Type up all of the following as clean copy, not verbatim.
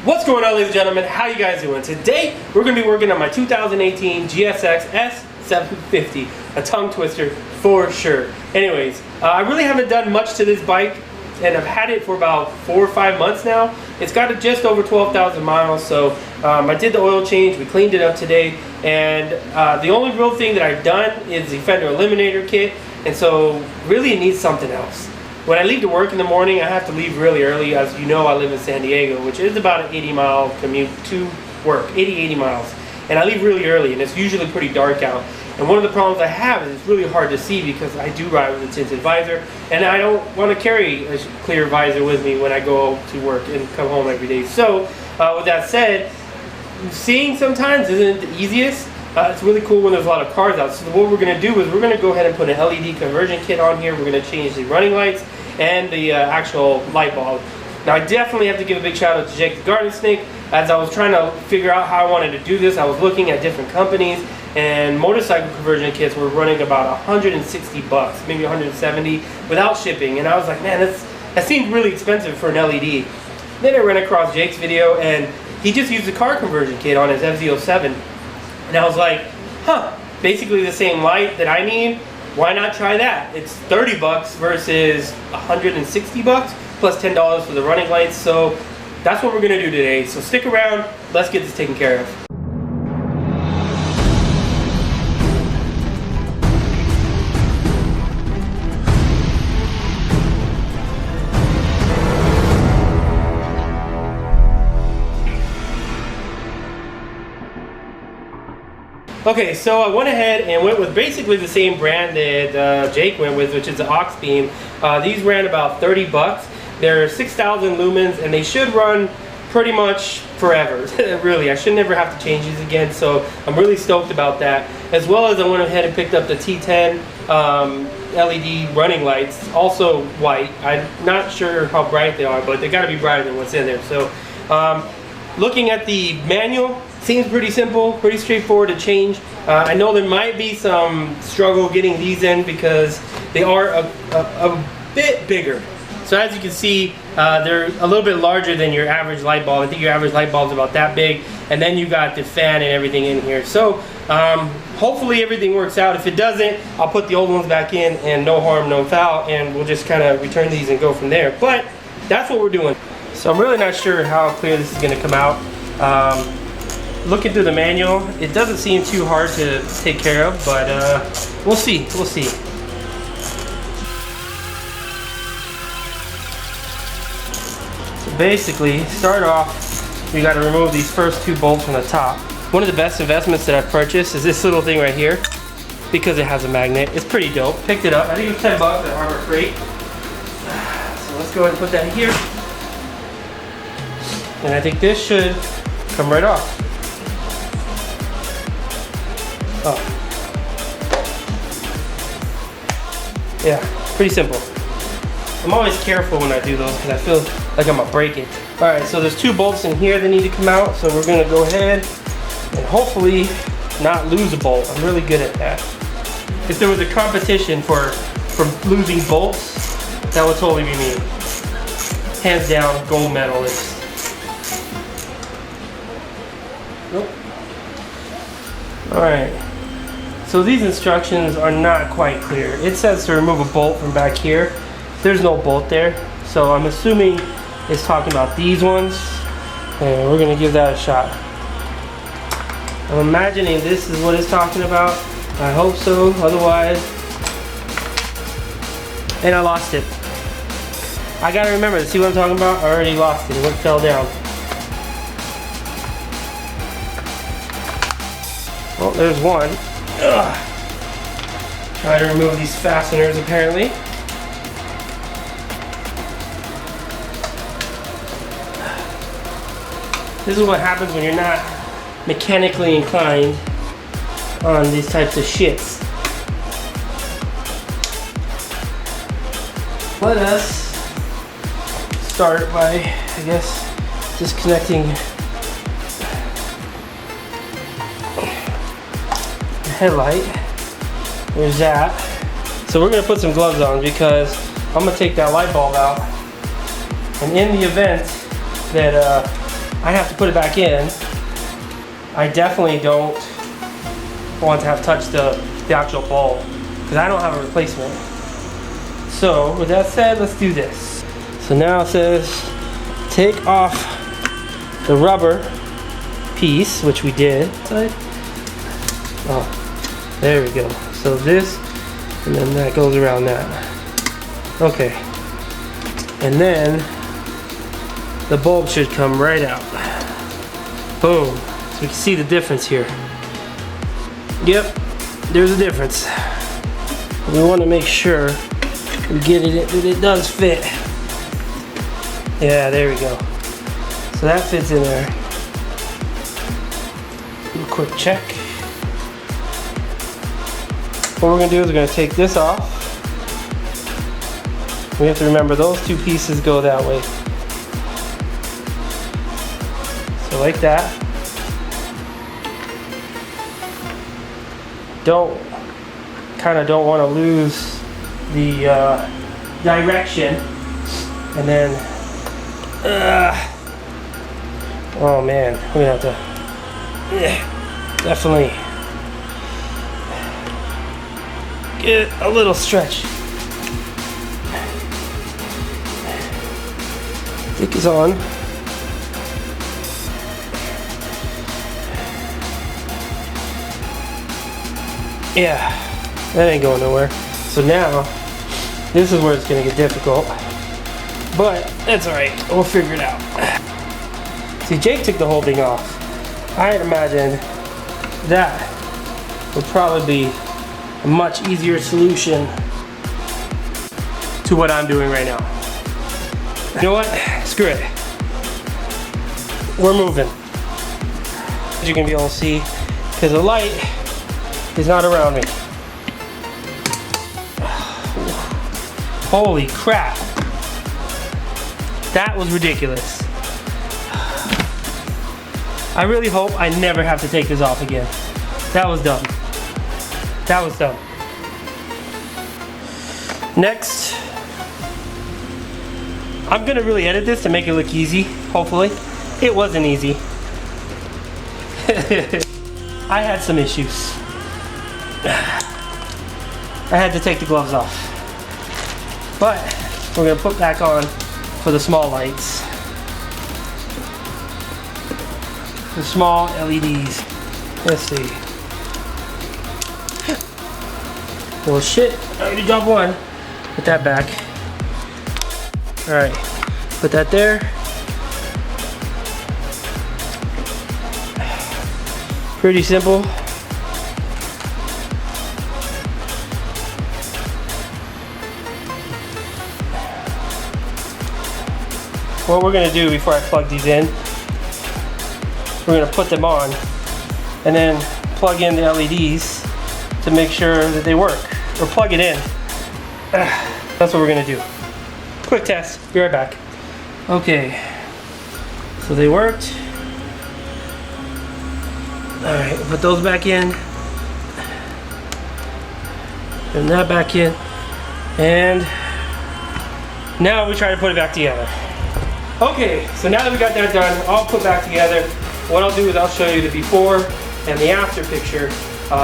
What's going on, ladies and gentlemen? How you guys doing? Today we're going to be working on my 2018 GSX S750, a tongue twister for sure. Anyways, I really haven't done much to this bike, and I've had it for about 4 or 5 months now. It's got just over 12,000 miles, so I did the oil change, we cleaned it up today, and the only real thing that I've done is the fender eliminator kit, and so really it needs something else. When I leave to work in the morning, I have to leave really early. As you know, I live in San Diego, which is about an 80-mile commute to work, 80 miles. And I leave really early, and it's usually pretty dark out. And one of the problems I have is it's really hard to see because I do ride with a tinted visor, and I don't want to carry a clear visor with me when I go to work and come home every day. So, with that said, seeing sometimes isn't the easiest. It's really cool when there's a lot of cars out. So what we're going to do is we're going to go ahead and put an LED conversion kit on here. We're going to change the running lights and the actual light bulb. Now I definitely have to give a big shout out to Jake the Garden Snake. As I was trying to figure out how I wanted to do this, I was looking at different companies, and motorcycle conversion kits were running about 160 bucks, maybe 170 without shipping. And I was like, man, that seemed really expensive for an LED. Then I ran across Jake's video, and he just used a car conversion kit on his FZ07. And I was like, huh, basically the same light that I need. Why not try that? It's 30 bucks versus 160 bucks plus $10 for the running lights. So that's what we're gonna do today. So stick around, let's get this taken care of. Okay, so I went ahead and went with basically the same brand that Jake went with, which is the Oxbeam. These ran about 30 bucks. They're 6,000 lumens, and they should run pretty much forever. Really, I should never have to change these again, so I'm really stoked about that. As well as I went ahead and picked up the T10 LED running lights, also white. I'm not sure how bright they are, but they gotta be brighter than what's in there. So, looking at the manual, seems pretty simple, pretty straightforward to change. I know there might be some struggle getting these in because they are a bit bigger. So as you can see, they're a little bit larger than your average light bulb. I think your average light bulb is about that big, and then you got the fan and everything in here. So hopefully everything works out. If it doesn't, I'll put the old ones back in, and no harm, no foul, and we'll just kind of return these and go from there. But that's what we're doing. So I'm really not sure how clear this is going to come out. Looking through the manual, it doesn't seem too hard to take care of, but we'll see, we'll see. So basically, start off, we got to remove these first 2 bolts from the top. One of the best investments that I've purchased is this little thing right here, because it has a magnet. It's pretty dope. Picked it up, I think it was 10 bucks at Harbor Freight. So let's go ahead and put that here. And I think this should come right off. Oh. Yeah, pretty simple. I'm always careful when I do those because I feel like I'm gonna break it. Alright, so there's 2 bolts in here that need to come out, so we're gonna go ahead and hopefully not lose a bolt. I'm really good at that. If there was a competition for losing bolts, that would totally be me. Hands down, gold medalist. Nope. Alright. So these instructions are not quite clear. It says to remove a bolt from back here. There's no bolt there. So I'm assuming it's talking about these ones. And we're going to give that a shot. I'm imagining this is what it's talking about. I hope so. Otherwise... And I lost it. I got to remember, see what I'm talking about? I already lost it. It fell down. Well, there's one. Ugh. Try to remove these fasteners apparently. This is what happens when you're not mechanically inclined on these types of shits. Let us start by, I guess, disconnecting headlight. There's that. So we're gonna put some gloves on because I'm gonna take that light bulb out, and in the event that I have to put it back in. I definitely don't want to have touched the actual bulb because I don't have a replacement. So with that said, let's do this. So now it says take off the rubber piece, which we did. Oh, there we go. So this, and then that goes around that. Okay. And then the bulb should come right out. Boom. So we can see the difference here. Yep, there's a difference. We want to make sure we get it that it does fit. Yeah, there we go. So that fits in there. Do a quick check. What we're gonna do is we're gonna take this off. We have to remember those two pieces go that way. So like that. Don't want to lose the direction, and then oh man, we're gonna have to definitely get a little stretch. Stick is on. Yeah, that ain't going nowhere. So now, this is where it's gonna get difficult. But that's alright, we'll figure it out. See, Jake took the whole thing off. I had imagined that would probably be a much easier solution to what I'm doing right now. You know what? Screw it. We're moving. As you can be able to see, because the light is not around me. Holy crap. That was ridiculous. I really hope I never have to take this off again. That was dumb. That was dumb. Next, I'm gonna really edit this to make it look easy, hopefully. It wasn't easy. I had some issues. I had to take the gloves off. But we're gonna put back on for the small lights. The small LEDs. Let's see. Well shit, I already dropped one. Put that back. Alright, put that there. Pretty simple. What we're gonna do before I plug these in, we're gonna put them on and then plug in the LEDs to make sure that they work, or plug it in. That's what we're gonna do. Quick test, be right back. Okay, so they worked. All right, put those back in. And that back in. And now we try to put it back together. Okay, so now that we got that done, all put back together, what I'll do is I'll show you the before and the after picture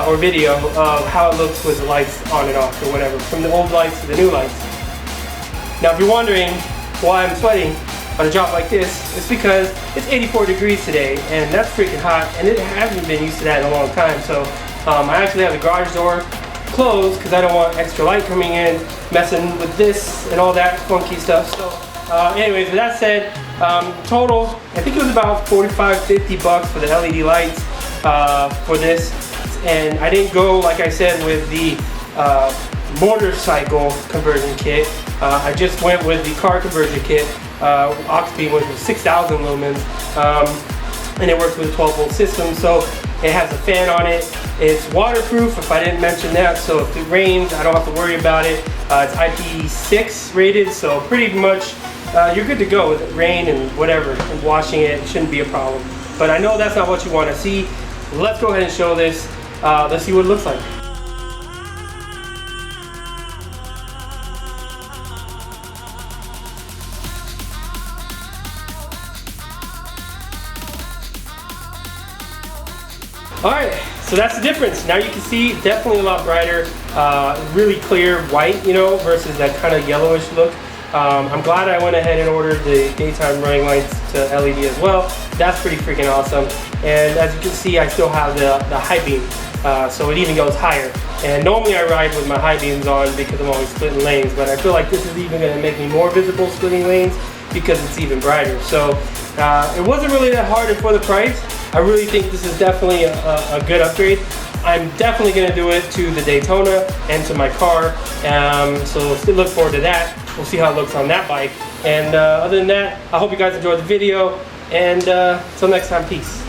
or video of how it looks with the lights on and off or whatever, from the old lights to the new lights. Now if you're wondering why I'm sweating on a job like this, it's because it's 84 degrees today and that's freaking hot, and it hasn't been used to that in a long time. So I actually have the garage door closed because I don't want extra light coming in, messing with this and all that funky stuff. So anyways, with that said, total, I think it was about 45-50 bucks for the LED lights for this. And I didn't go, like I said, with the motorcycle conversion kit. I just went with the car conversion kit, aux-beam, which was 6,000 lumens, and it works with a 12-volt system. So it has a fan on it. It's waterproof, if I didn't mention that, so if it rains, I don't have to worry about it. It's IP6 rated, so pretty much you're good to go with rain and whatever, and washing it shouldn't be a problem. But I know that's not what you want to see. Let's go ahead and show this. Let's see what it looks like. Alright, so that's the difference. Now you can see definitely a lot brighter, really clear white, you know, versus that kind of yellowish look. I'm glad I went ahead and ordered the daytime running lights to LED as well. That's pretty freaking awesome. And as you can see, I still have the high beam, so it even goes higher. And normally I ride with my high beams on because I'm always splitting lanes, but I feel like this is even going to make me more visible splitting lanes because it's even brighter. So it wasn't really that hard for the price. I really think this is definitely a good upgrade. I'm definitely going to do it to the Daytona and to my car, so still look forward to that. We'll see how it looks on that bike. And other than that, I hope you guys enjoyed the video, and till next time, peace.